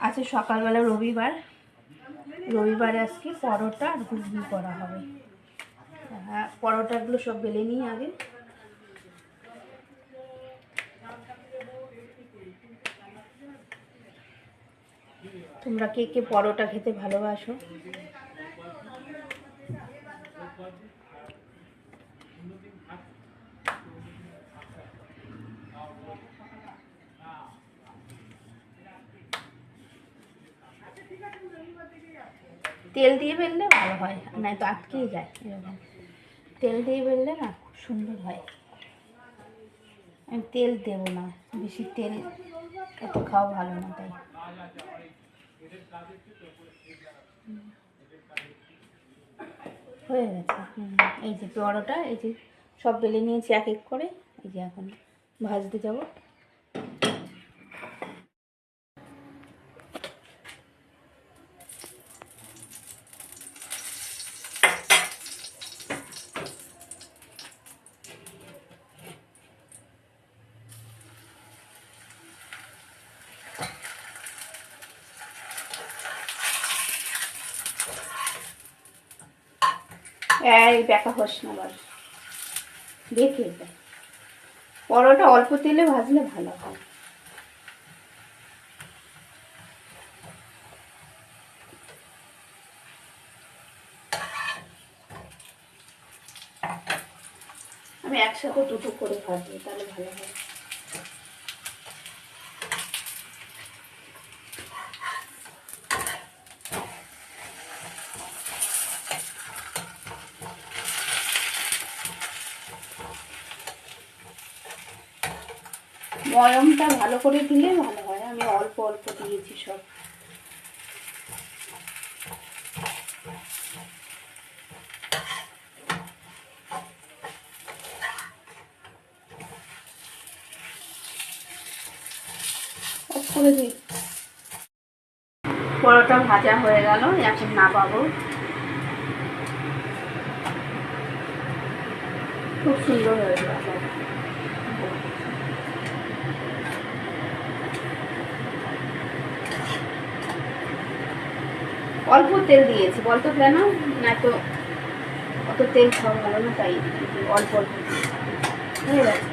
আজকে সকালবেলা রবিবারে আজকে পরোটা আর ঘুগনি করা হবে। হ্যাঁ, পরোটাগুলো সব বেলে নিই আগে। তোমরা কে কে পরোটা খেতে ভালোবাসো? তেল দিয়ে বেললে ভালো হয়, নাই তো আটকেই যায়। এরকম তেল দিয়ে বেললে না খুব সুন্দর হয়। আমি তেল দেবো না, বেশি তেল এত খাওয়া ভালো না, তাই। হয়ে গেছে। এই যে পরোটা, এই যে সব বেলে নিয়েছি এক এক করে। এই যে এখন ভাজতে যাবো। এই দেখা হোস না বল, দেখে পরোটা অল্প তেলে ভাজলে ভালো হয়। আমি একসাথে দুটো করে ভাজবো, তাহলে ভালো হয়। ময়মটা ভালো করে দিলে ভালো হয়, আমি অল্প অল্প দিয়েছি সব। করে দিই। পরোটা ভাজা হয়ে গেল, এখন নামাবো। খুব সুন্দর হয়ে গেল। অল্প তেল দিয়েছি, বলতো কেন না, তো অত তেল খাওয়া ভালো না, তাই অল্প অল্প হয়ে গেছে।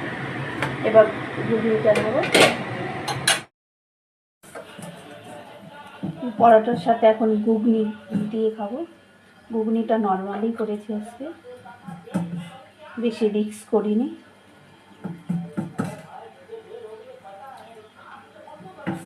এবার ঘুগনিটা নেবো। পরোটার সাথে এখন ঘুগনি দিয়ে খাবো। ঘুগনিটা নর্মালি করেছি আজকে, বেশি রিস্ক করিনি।